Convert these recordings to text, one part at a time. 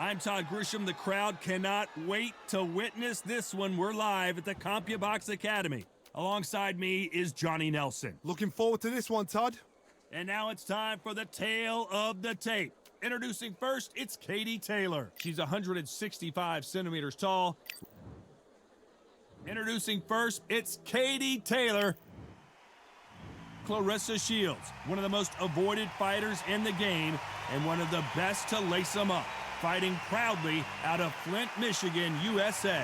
I'm Todd Grisham. The crowd cannot wait to witness this one. We're live at the CompuBox Academy. Alongside me is Johnny Nelson. Looking forward to this one, Todd. And now it's time for the tale of the tape. Introducing first, it's Katie Taylor. She's 165 centimeters tall. Introducing first, it's Katie Taylor. Claressa Shields, one of the most avoided fighters in the game and one of the best to lace them up. Fighting proudly out of Flint, Michigan, USA.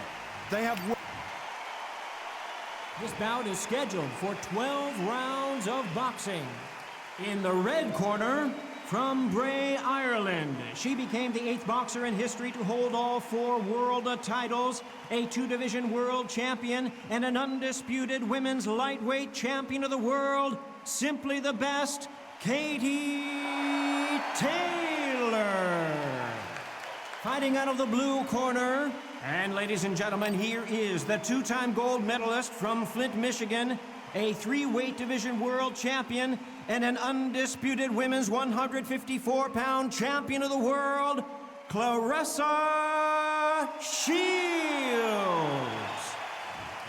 They have... This bout is scheduled for 12 rounds of boxing. In the red corner, from Bray, Ireland, she became the 8th boxer in history to hold all 4 world titles, a 2-division world champion, and an undisputed women's lightweight champion of the world. Simply the best, Katie Taylor. Fighting out of the blue corner, and ladies and gentlemen, here is the 2-time gold medalist from Flint, Michigan, a 3-weight division world champion, and an undisputed women's 154-pound champion of the world, Claressa Shields.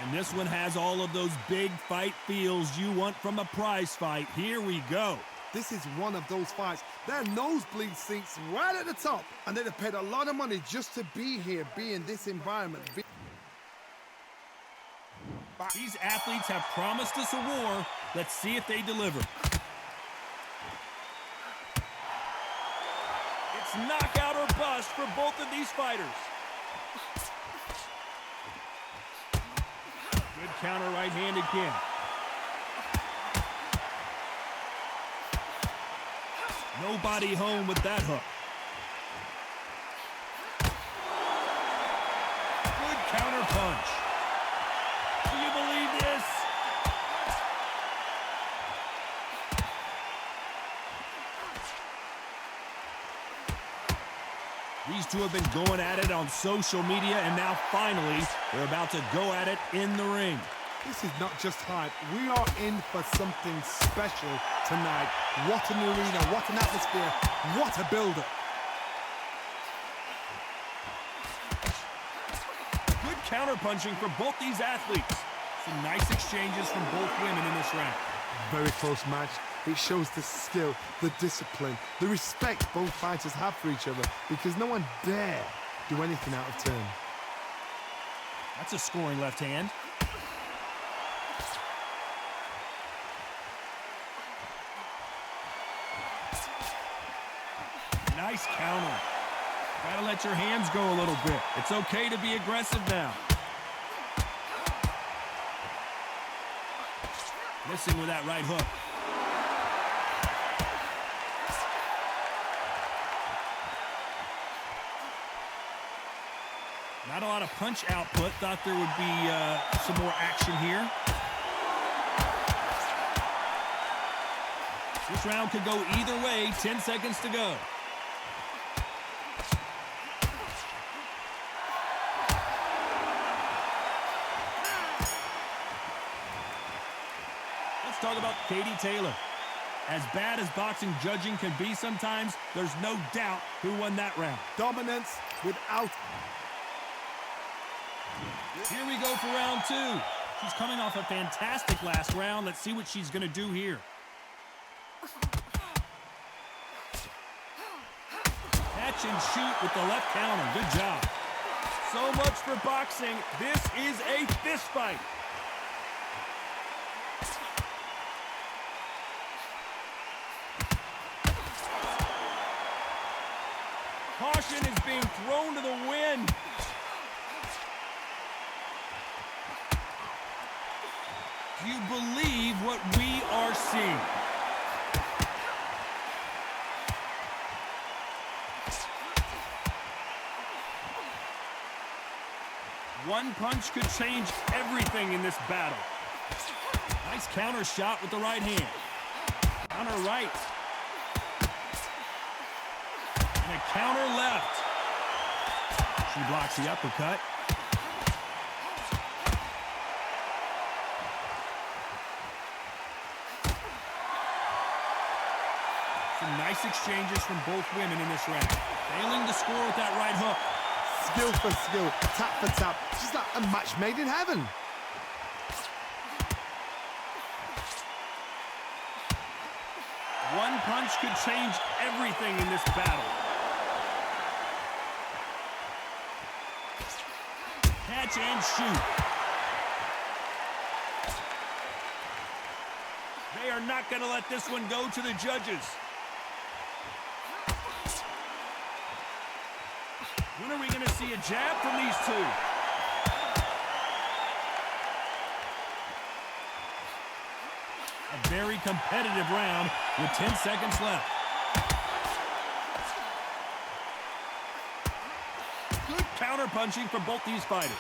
And this one has all of those big fight feels you want from a prize fight. Here we go. This is one of those fights. There are nosebleed seats right at the top, and they'd have paid a lot of money just to be here, be in this environment. These athletes have promised us a war. Let's see if they deliver. It's knockout or bust for both of these fighters. Good counter right hand again. Nobody home with that hook. Good counter punch. Do you believe this? These two have been going at it on social media, and now finally they're about to go at it in the ring. This is not just hype. We are in for something special tonight. What an arena, what an atmosphere, what a build-up. Good counter-punching for both these athletes. Some nice exchanges from both women in this round. Very close match. It shows the skill, the discipline, the respect both fighters have for each other, because no one dare do anything out of turn. That's a scoring left hand. Nice counter. Gotta let your hands go a little bit. It's okay to be aggressive now. Missing with that right hook. Not a lot of punch output. Thought there would be some more action here. This round could go either way. 10 seconds to go. Let's talk about Katie Taylor. As bad as boxing judging can be sometimes, there's no doubt who won that round. Dominance without... Here we go for round 2. She's coming off a fantastic last round. Let's see what she's going to do here. Catch and shoot with the left counter. Good job. So much for boxing. This is a fist fight. Caution is being thrown to the wind. Do you believe what we are seeing? One punch could change everything in this battle. Nice counter shot with the right hand. Counter right. And a counter left. She blocks the uppercut. Some nice exchanges from both women in this round. Failing to score with that right hook. Skill for skill, tap for tap. She's like a match made in heaven. One punch could change everything in this battle. Catch and shoot. They are not going to let this one go to the judges. When are we going to see a jab from these two? A very competitive round with 10 seconds left. Good counter-punching from both these fighters.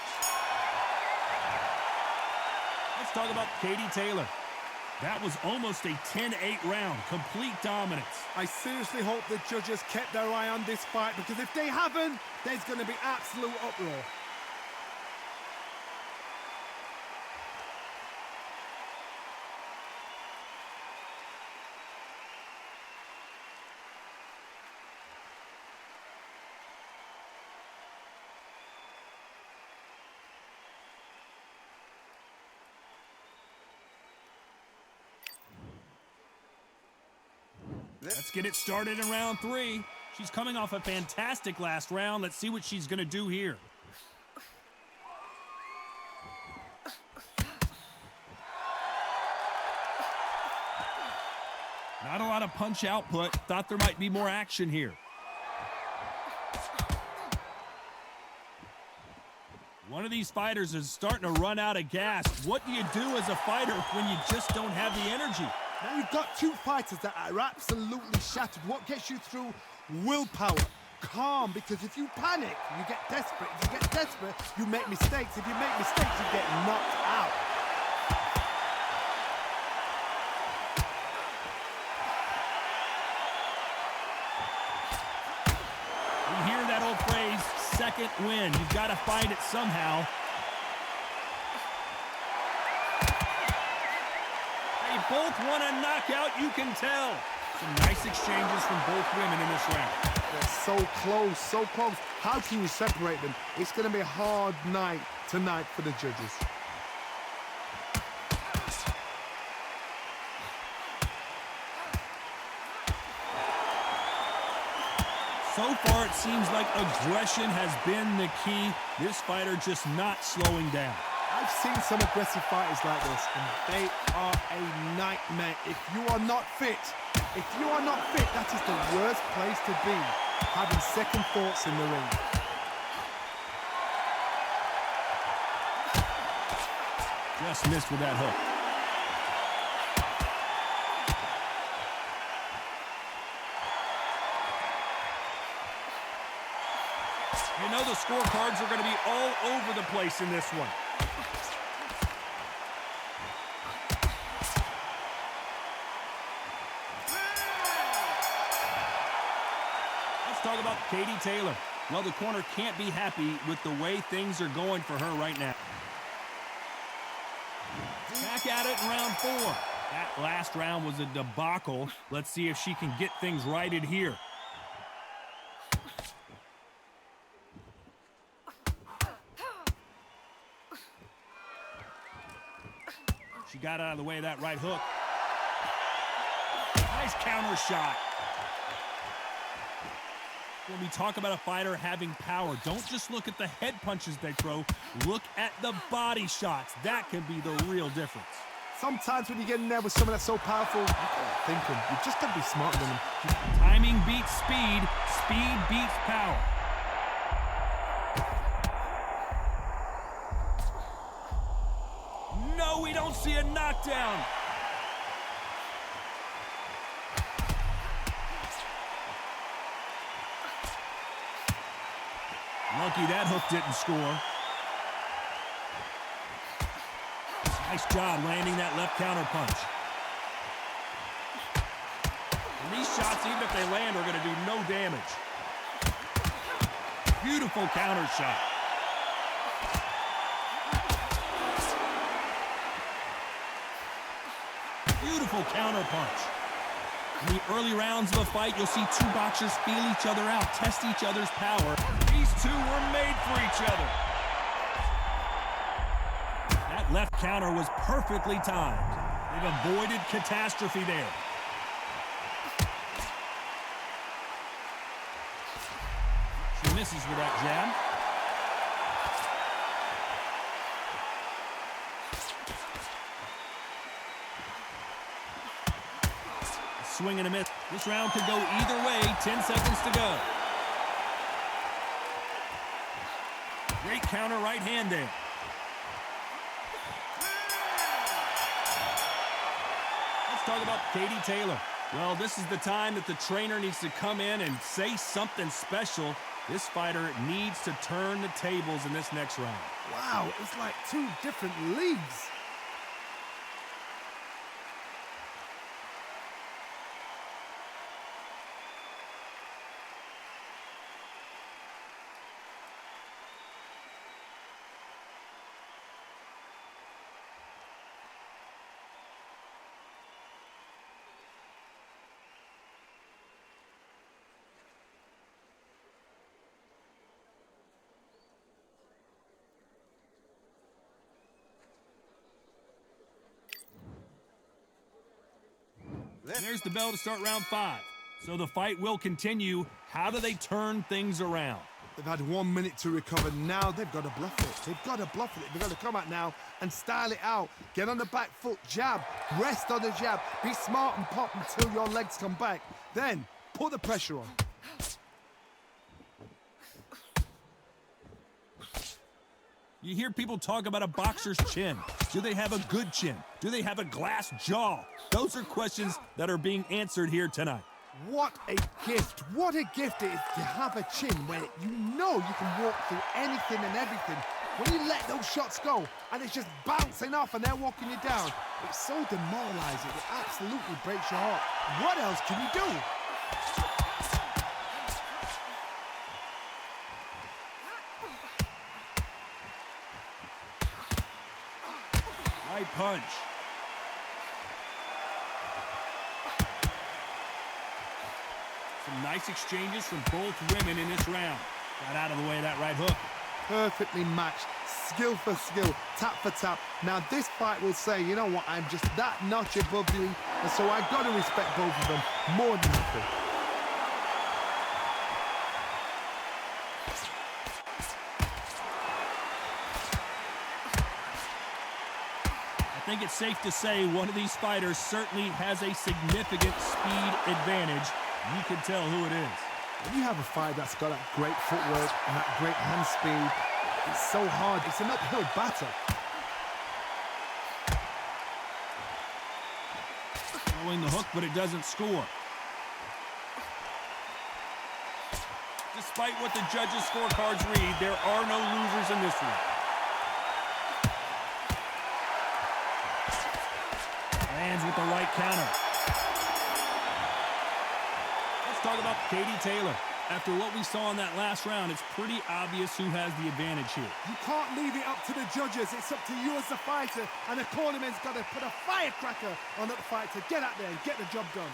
Let's talk about Katie Taylor. That was almost a 10-8 round, complete dominance. I seriously hope the judges kept their eye on this fight, because if they haven't, there's going to be absolute uproar. Let's get it started in round 3. She's coming off a fantastic last round. Let's see what she's going to do here. Not a lot of punch output. Thought there might be more action here. One of these fighters is starting to run out of gas. What do you do as a fighter when you just don't have the energy? Now you've got two fighters that are absolutely shattered. What gets you through? Willpower. Calm, because if you panic, you get desperate. If you get desperate, you make mistakes. If you make mistakes, you get knocked out. You hear that old phrase, second win. You've got to find it somehow. They both want a knockout, you can tell. Some nice exchanges from both women in this round. They're so close, so close. How can you separate them? It's going to be a hard night tonight for the judges. So far, it seems like aggression has been the key. This fighter just not slowing down. I've seen some aggressive fighters like this, and they are a nightmare. If you are not fit, that is the worst place to be, having second thoughts in the ring. Just missed with that hook. You know the scorecards are going to be all over the place in this one. Let's talk about Katie Taylor. Well, the corner can't be happy with the way things are going for her right now. Back at it in round 4. That last round was a debacle. Let's see if she can get things righted here. She got out of the way of that right hook. Nice counter shot. When we talk about a fighter having power, don't just look at the head punches they throw. Look at the body shots. That can be the real difference. Sometimes when you get in there with someone that's so powerful, you can't think them. You've just got to be smarter than them. Timing beats speed. Speed beats power. No, we don't see a knockdown. Lucky that hook didn't score. Nice job landing that left counter punch. And these shots, even if they land, are going to do no damage. Beautiful counter shot. Beautiful counter punch. In the early rounds of a fight, you'll see two boxers feel each other out, test each other's power. These two were made for each other. That left counter was perfectly timed. They've avoided catastrophe there. She misses with that jab. Swing and a miss. This round could go either way. 10 seconds to go. Great counter right hand there. Let's talk about Katie Taylor. Well, this is the time that the trainer needs to come in and say something special. This fighter needs to turn the tables in this next round. Wow, it's like two different leagues. There's the bell to start round 5. So the fight will continue. How do they turn things around? They've had 1 minute to recover. Now they've got to bluff it. They've got to bluff it. They've got to come out now and style it out. Get on the back foot, jab, rest on the jab. Be smart and pop until your legs come back. Then put the pressure on. You hear people talk about a boxer's chin. Do they have a good chin? Do they have a glass jaw? Those are questions that are being answered here tonight. What a gift. What a gift it is to have a chin where you know you can walk through anything and everything. When you let those shots go and it's just bouncing off and they're walking you down, it's so demoralizing. It absolutely breaks your heart. What else can you do? Right punch. Some nice exchanges from both women in this round. Got out of the way of that right hook. Perfectly matched, skill for skill, tap for tap. Now this fight will say, you know what, I'm just that notch above you, and so I've got to respect both of them more than nothing. I think it's safe to say one of these fighters certainly has a significant speed advantage. You can tell who it is. When you have a fight that's got that great footwork and that great hand speed, it's so hard. It's an uphill battle. Throwing the hook, but it doesn't score. Despite what the judges' scorecards read, there are no losers in this one. Lands with the right counter. Let's talk about Katie Taylor. After what we saw in that last round, it's pretty obvious who has the advantage here. You can't leave it up to the judges. It's up to you as the fighter, and the cornerman's got to put a firecracker on that fight to get out there and get the job done.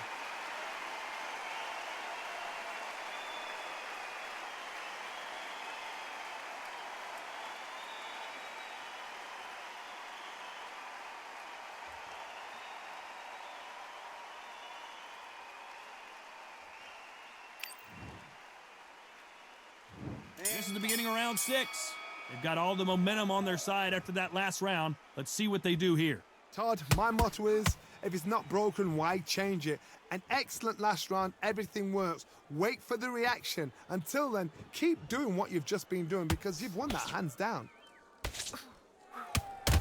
This is the beginning of round 6. They've got all the momentum on their side after that last round. Let's see what they do here. Todd, my motto is, if it's not broken, why change it? An excellent last round, everything works. Wait for the reaction. Until then, keep doing what you've just been doing because you've won that hands down.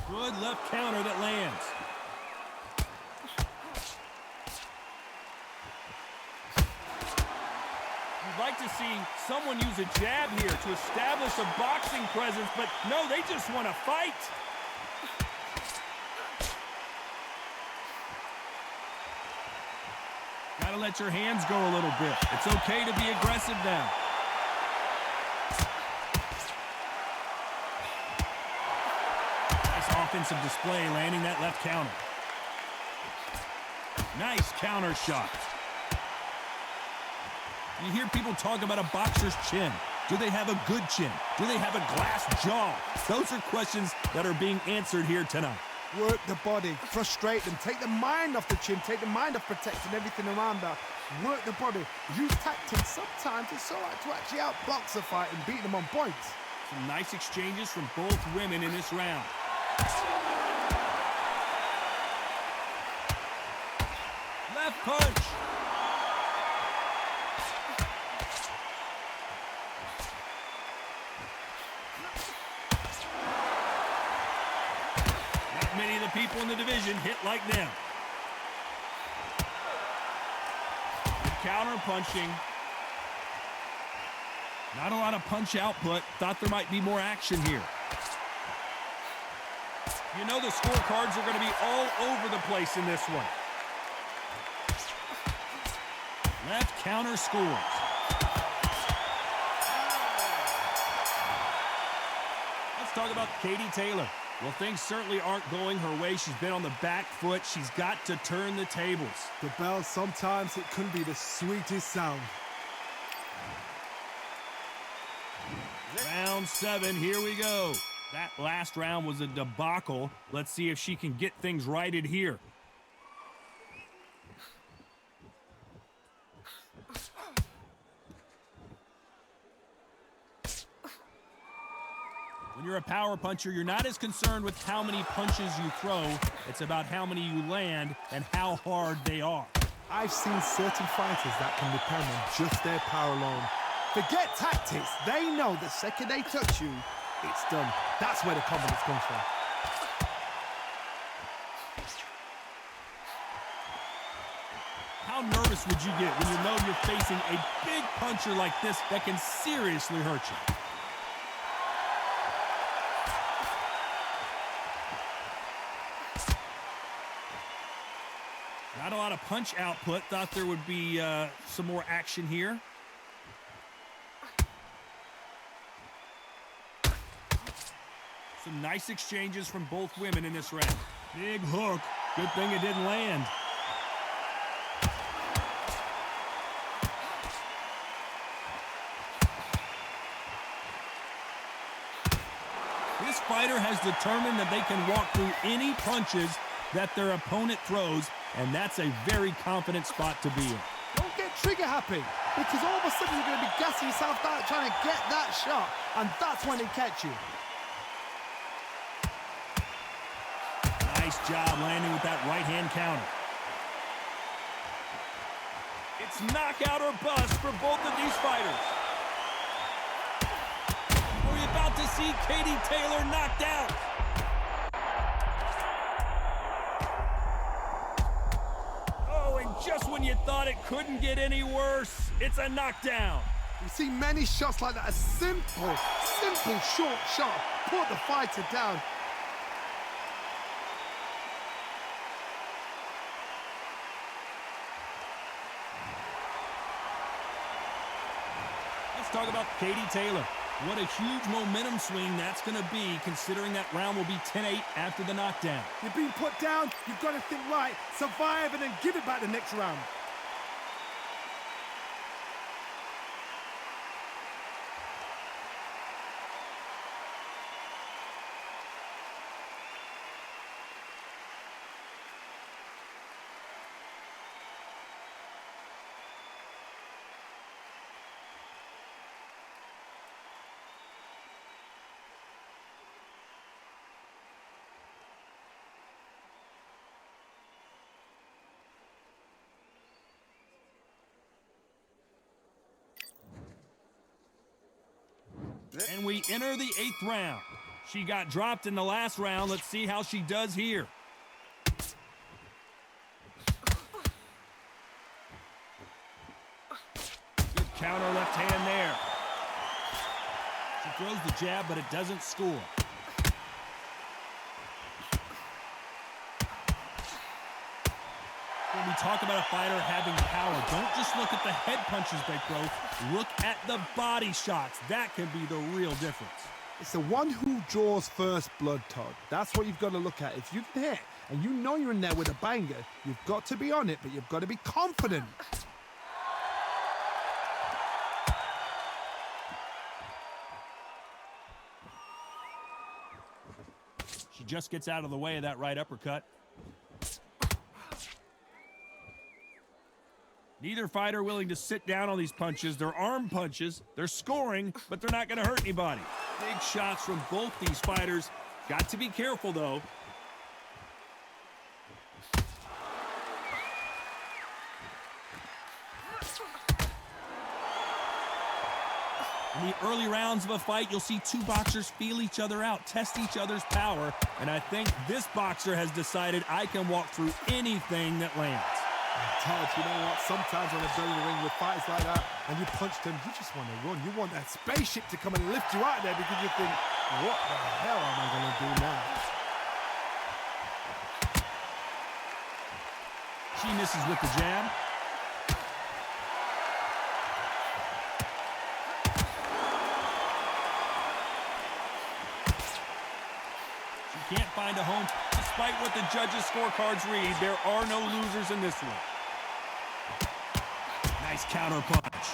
Good left counter that lands. You'd like to see someone use a jab here to establish a boxing presence, but no, they just want to fight. Gotta let your hands go a little bit. It's okay to be aggressive now. Nice offensive display, landing that left counter. Nice counter shot. You hear people talk about a boxer's chin. Do they have a good chin? Do they have a glass jaw? Those are questions that are being answered here tonight. Work the body, frustrate them, take the mind off the chin, take the mind off protecting everything around that. Work the body, use tactics. Sometimes it's all right to actually outbox a fight and beat them on points. Some nice exchanges from both women in this round. Left punch. Not many of the people in the division hit like them. Counter punching. Not a lot of punch output. Thought there might be more action here. You know the scorecards are going to be all over the place in this one. Left counter scores. Let's talk about Katie Taylor. Well, things certainly aren't going her way. She's been on the back foot. She's got to turn the tables. The bell, sometimes it can be the sweetest sound. Round 7, here we go. That last round was a debacle. Let's see if she can get things righted here. When you're a power puncher, you're not as concerned with how many punches you throw. It's about how many you land and how hard they are. I've seen certain fighters that can depend on just their power alone. Forget tactics. They know the second they touch you, it's done. That's where the confidence comes from. How nervous would you get when you know you're facing a big puncher like this that can seriously hurt you? Not a lot of punch output. Thought there would be some more action here. Some nice exchanges from both women in this round. Big hook. Good thing it didn't land. This fighter has determined that they can walk through any punches that their opponent throws, and that's a very confident spot to be in. Don't get trigger happy, because all of a sudden you're going to be gassing yourself out trying to get that shot, and that's when they catch you. Nice job landing with that right-hand counter. It's knockout or bust for both of these fighters. We're about to see Katie Taylor knocked out. Oh, and just when you thought it couldn't get any worse, it's a knockdown. You see many shots like that, a simple short shot, put the fighter down. Let's talk about Katie Taylor. What a huge momentum swing that's going to be, considering that round will be 10-8 after the knockdown. You're being put down, you've got to think right, survive, and then give it back the next round. And we enter the 8th round. She got dropped in the last round. Let's see how she does here. Good counter left hand there. She throws the jab, but it doesn't score. When we talk about a fighter having power, don't just look at the head punches they throw. Look at the body shots. That can be the real difference. It's the one who draws first blood, Todd. That's what you've got to look at. If you can hit, and you know you're in there with a banger, you've got to be on it, but you've got to be confident. She just gets out of the way of that right uppercut. Neither fighter willing to sit down on these punches. They're arm punches. They're scoring, but they're not going to hurt anybody. Big shots from both these fighters. Got to be careful, though. In the early rounds of a fight, you'll see two boxers feel each other out, test each other's power, and I think this boxer has decided I can walk through anything that lands. Todd, you know what? Sometimes when they're in the ring with fights like that and you punch them, you just want to run. You want that spaceship to come and lift you out of there because you think, what the hell am I going to do now? She misses with the jab. She can't find a home. Despite what the judges' scorecards read, there are no losers in this one. Nice counter punch.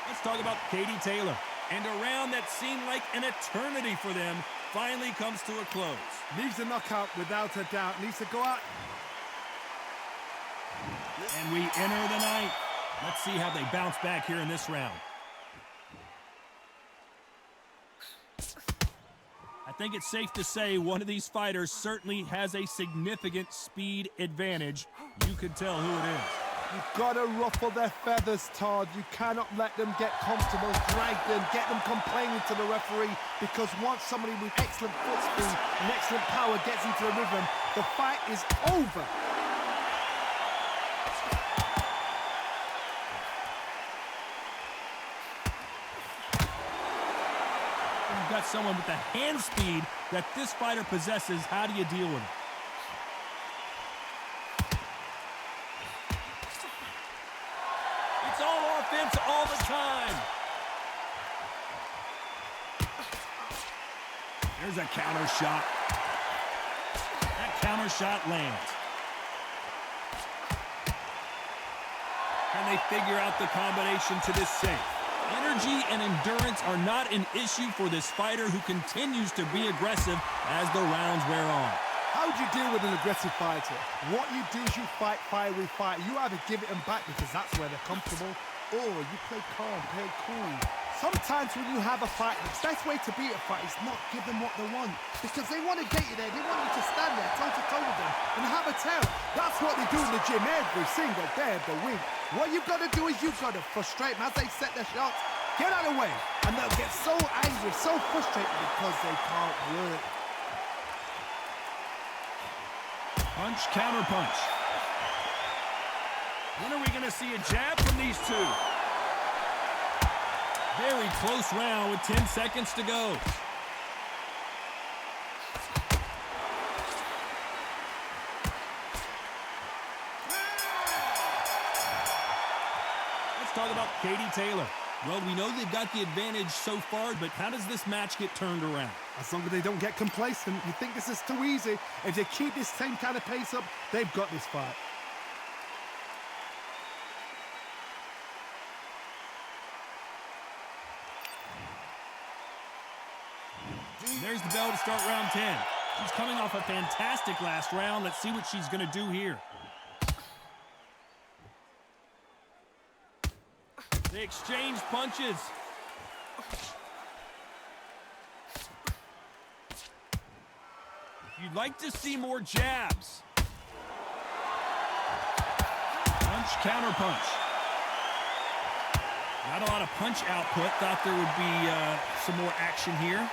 Let's talk about Katie Taylor. And a round that seemed like an eternity for them finally comes to a close. Needs a knockout without a doubt. Needs to go out. And we enter the ninth. Let's see how they bounce back here in this round. I think it's safe to say one of these fighters certainly has a significant speed advantage. You can tell who it is. You've got to ruffle their feathers, Todd. You cannot let them get comfortable, drag them, get them complaining to the referee, because once somebody with excellent foot speed and excellent power gets into the rhythm, the fight is over. You've got someone with the hand speed that this fighter possesses. How do you deal with it? It's all offense all the time. There's a counter shot. That counter shot lands. Can they figure out the combination to this safe? Energy and endurance are not an issue for this fighter who continues to be aggressive as the rounds wear on. How do you deal with an aggressive fighter? What you do is you fight fire with fire. You either give it them back because that's where they're comfortable, or you play calm, play cool. Sometimes when you have a fight, the best way to beat a fight is not give them what they want, because they want to get you there. They want you to stand there toe-to-toe with them and have a tell. That's what they do in the gym every single day of the week. What you've got to do is you've got to frustrate them as they set their shots. Get out of the way, and they'll get so angry, so frustrated because they can't work. Punch, counter punch. When are we going to see a jab from these two? Very close round with 10 seconds to go. Let's talk about Katie Taylor. Well, we know they've got the advantage so far, but how does this match get turned around? As long as they don't get complacent, you think this is too easy. If they keep this same kind of pace up, they've got this fight. There's the bell to start round 10. She's coming off a fantastic last round. Let's see what she's going to do here. They exchange punches. You'd like to see more jabs. Punch, counter punch. Not a lot of punch output. Thought there would be some more action here.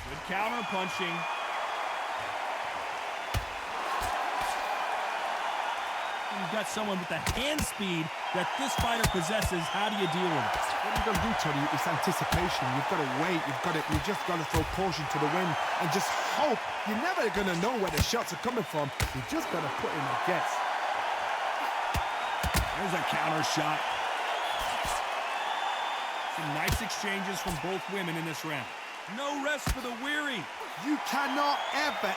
Good counter punching. You've got someone with the hand speed that this fighter possesses. How do you deal with it? What you've got to do, Tony, is anticipation. You've got to wait. You just got to throw caution to the wind and just hope. You're never going to know where the shots are coming from. You just got to put in a guess. There's a counter shot. Some nice exchanges from both women in this round. No rest for the weary. You cannot ever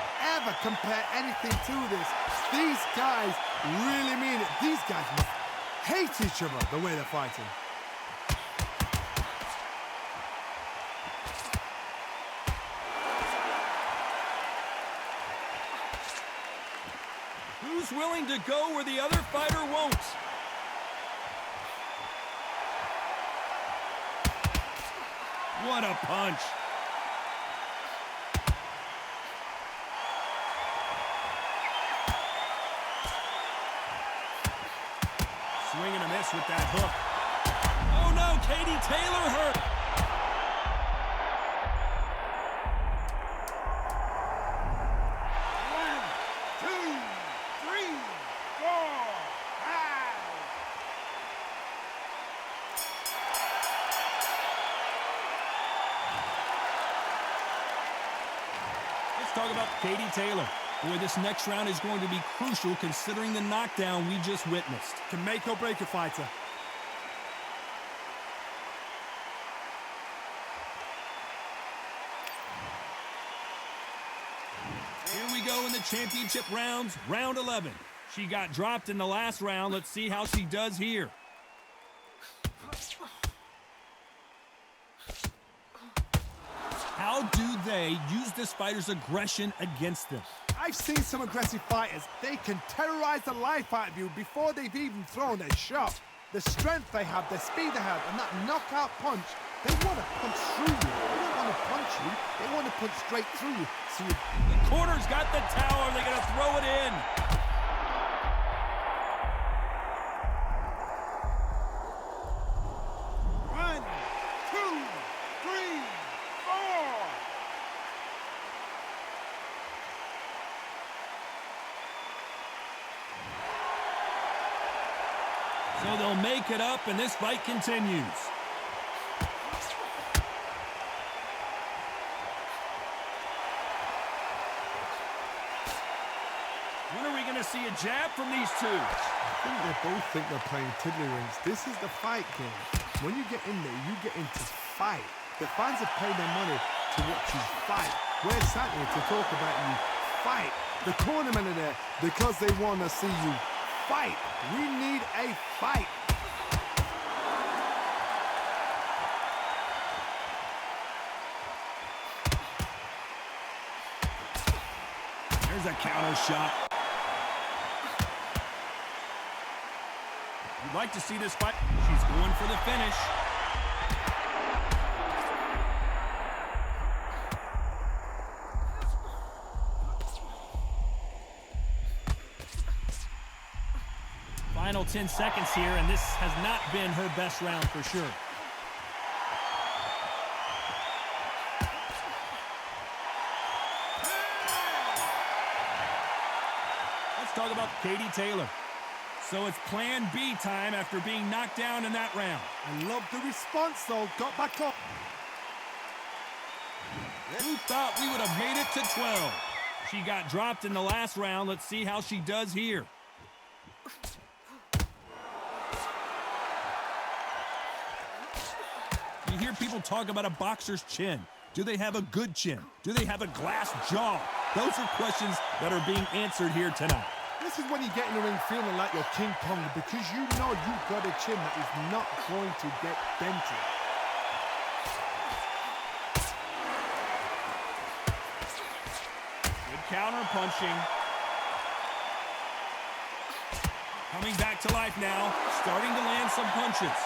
compare anything to this. These guys really mean it. These guys hate each other the way they're fighting. Who's willing to go where the other fighter won't? What a punch. Swing and a miss with that hook. Oh no, Katie Taylor hurt. One, two, three, four, five. Let's talk about Katie Taylor. Boy, this next round is going to be crucial considering the knockdown we just witnessed. Can make or break a fighter. Here we go in the championship rounds, round 11. She got dropped in the last round. Let's see how she does here. How do they use this fighter's aggression against them? I've seen some aggressive fighters. They can terrorize the life out of you before they've even thrown a shot. The strength they have, the speed they have, and that knockout punch, they want to punch through you. They don't want to punch you. They want to punch straight through you. So you... The corner's got the tower. They're going to throw it in. One, two, three, four. So they'll make it up, and this fight continues. When are we going to see a jab from these two? I think they both think they're playing tiddlywinks. This is the fight game. When you get in there, you get in to fight. The fans have paid their money to watch you fight. We're sat here to talk about you fight. The cornermen are there because they want to see you fight. We need a fight. There's a counter shot. You'd like to see this fight. She's going for the finish. Final 10 seconds here, and this has not been her best round for sure. Let's talk about Katie Taylor. So it's plan B time after being knocked down in that round. I love the response, though. Got back up. Who thought we would have made it to 12? She got dropped in the last round. Let's see how she does here. You hear people talk about a boxer's chin. Do they have a good chin? Do they have a glass jaw? Those are questions that are being answered here tonight. This is when you get in the ring feeling like you're King Kong because you know you've got a chin that is not going to get dented. Good counter punching. Coming back to life now, starting to land some punches.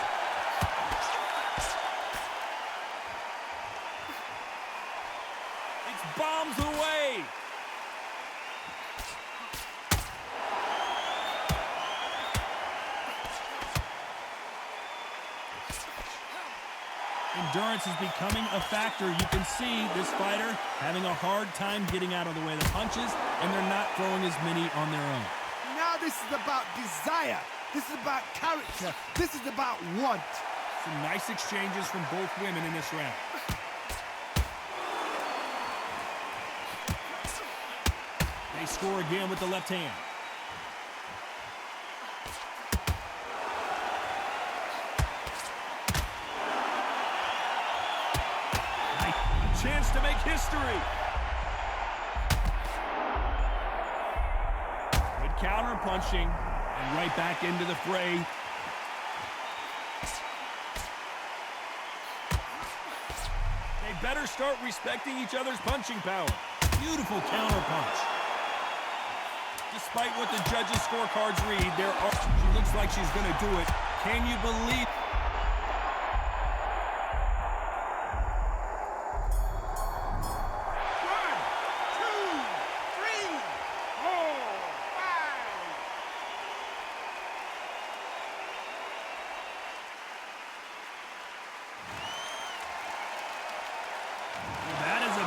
It's bombs away. Endurance is becoming a factor. You can see this fighter having a hard time getting out of the way of the punches, and they're not throwing as many on their own. Now this is about desire. This is about character. This is about want. Some nice exchanges from both women in this round. They score again with the left hand. Chance to make history. Good counter punching, and right back into the fray. They better start respecting each other's punching power. Beautiful counter punch. Despite what the judges' scorecards read, she looks like she's going to do it. Can you believe?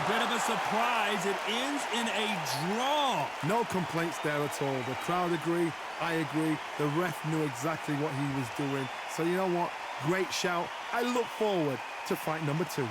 Bit of a surprise. It ends in a draw. No complaints there at all. The crowd agree. I agree. The ref knew exactly what he was doing. So you know what? Great shout. I look forward to fight number 2.